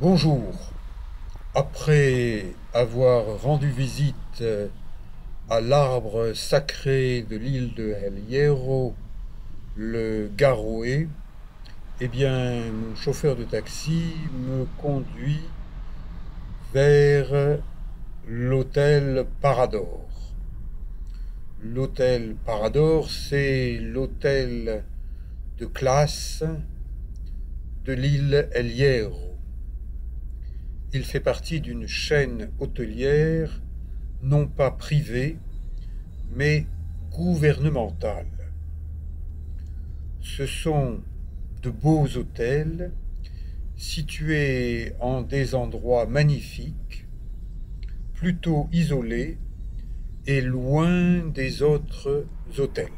Bonjour. Après avoir rendu visite à l'arbre sacré de l'île de El Hierro, le Garoé, eh bien, mon chauffeur de taxi me conduit vers l'hôtel Parador. L'hôtel Parador, c'est l'hôtel de classe de l'île El Hierro. Il fait partie d'une chaîne hôtelière non pas privée, mais gouvernementale. Ce sont de beaux hôtels situés en des endroits magnifiques, plutôt isolés et loin des autres hôtels.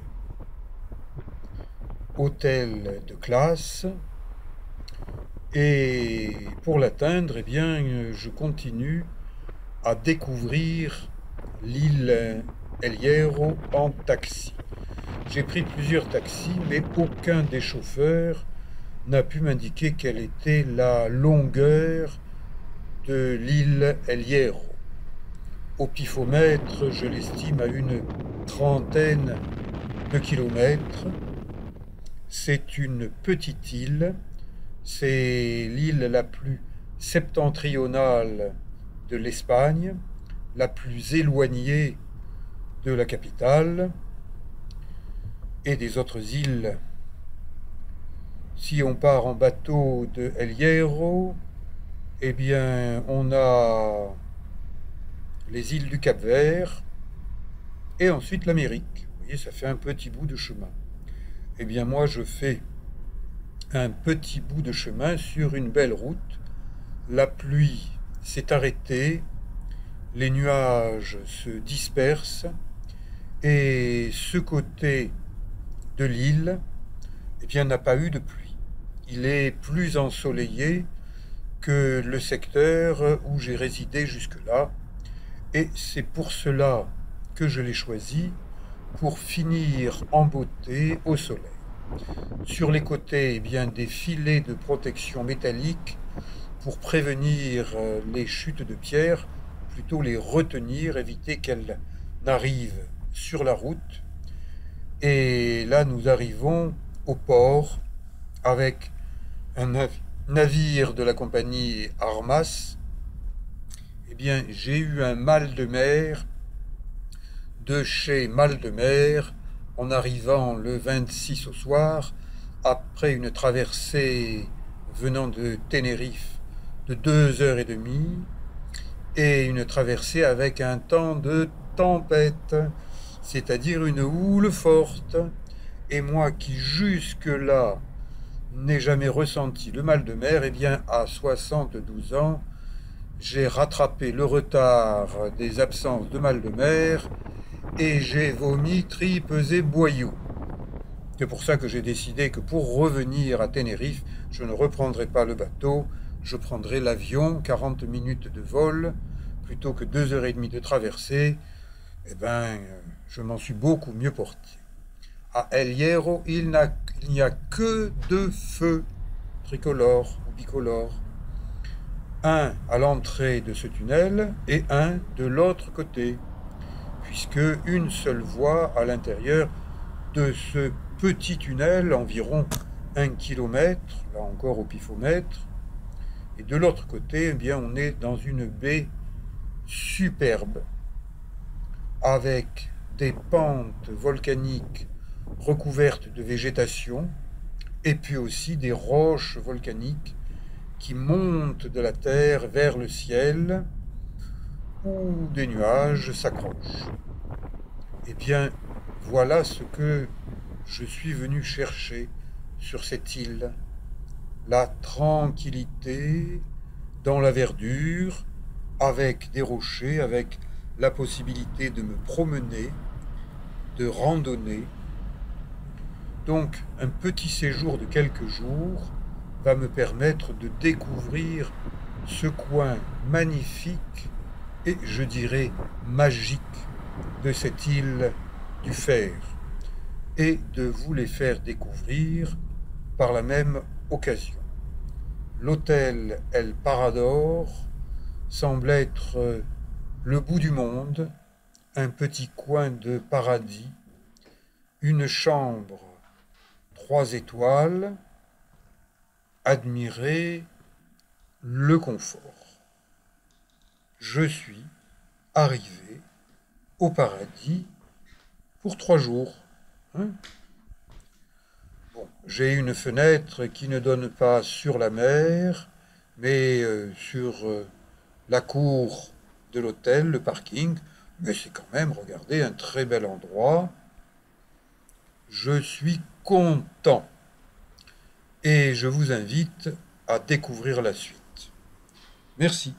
Hôtel de classe, et pour l'atteindre, eh bien, je continue à découvrir l'île El Hierro en taxi. J'ai pris plusieurs taxis, mais aucun des chauffeurs n'a pu m'indiquer quelle était la longueur de l'île El Hierro. Au pifomètre, je l'estime à une trentaine de kilomètres. C'est une petite île, c'est l'île la plus septentrionale de l'Espagne, la plus éloignée de la capitale et des autres îles. Si on part en bateau de El Hierro, eh bien, on a les îles du Cap-Vert et ensuite l'Amérique. Vous voyez, ça fait un petit bout de chemin. Eh bien, moi, je fais un petit bout de chemin sur une belle route. La pluie s'est arrêtée, les nuages se dispersent et ce côté de l'île, eh bien, n'a pas eu de pluie. Il est plus ensoleillé que le secteur où j'ai résidé jusque-là, et c'est pour cela que je l'ai choisi, pour finir en beauté au soleil. Sur les côtés, eh bien, des filets de protection métallique pour prévenir les chutes de pierre, plutôt les retenir, éviter qu'elles n'arrivent sur la route. Et là, nous arrivons au port avec un navire de la compagnie Armas. Eh bien, j'ai eu un mal de mer de chez mal de mer en arrivant le 26 au soir, après une traversée venant de Tenerife de 2 heures et demie, et une traversée avec un temps de tempête, c'est-à-dire une houle forte. Et moi qui jusque-là n'ai jamais ressenti le mal de mer, eh bien à 72 ans, j'ai rattrapé le retard des absences de mal de mer et j'ai vomi tripes et boyaux. C'est pour ça que j'ai décidé que pour revenir à Tenerife, je ne reprendrai pas le bateau, je prendrai l'avion, 40 minutes de vol, plutôt que 2 heures et demie de traversée. Eh bien, je m'en suis beaucoup mieux porté. À El Hierro, il n'y a que deux feux tricolores ou bicolores. Un à l'entrée de ce tunnel et un de l'autre côté, puisque une seule voie à l'intérieur de ce petit tunnel, environ 1 kilomètre, là encore au pifomètre. Et de l'autre côté, eh bien, on est dans une baie superbe, avec des pentes volcaniques recouvertes de végétation, et puis aussi des roches volcaniques qui montent de la terre vers le ciel, où des nuages s'accrochent. Eh bien, voilà ce que je suis venu chercher sur cette île. La tranquillité dans la verdure, avec des rochers, avec la possibilité de me promener, de randonner. Donc, un petit séjour de quelques jours va me permettre de découvrir ce coin magnifique et, je dirais, magique de cette île du Fer, et de vous les faire découvrir par la même occasion. L'hôtel El Parador semble être le bout du monde, un petit coin de paradis, une chambre 3 étoiles, admirer le confort. Je suis arrivé au paradis pour 3 jours. Hein. Bon, j'ai une fenêtre qui ne donne pas sur la mer, mais sur la cour de l'hôtel, le parking. Mais c'est quand même, regardez, un très bel endroit. Je suis content et je vous invite à découvrir la suite. Merci.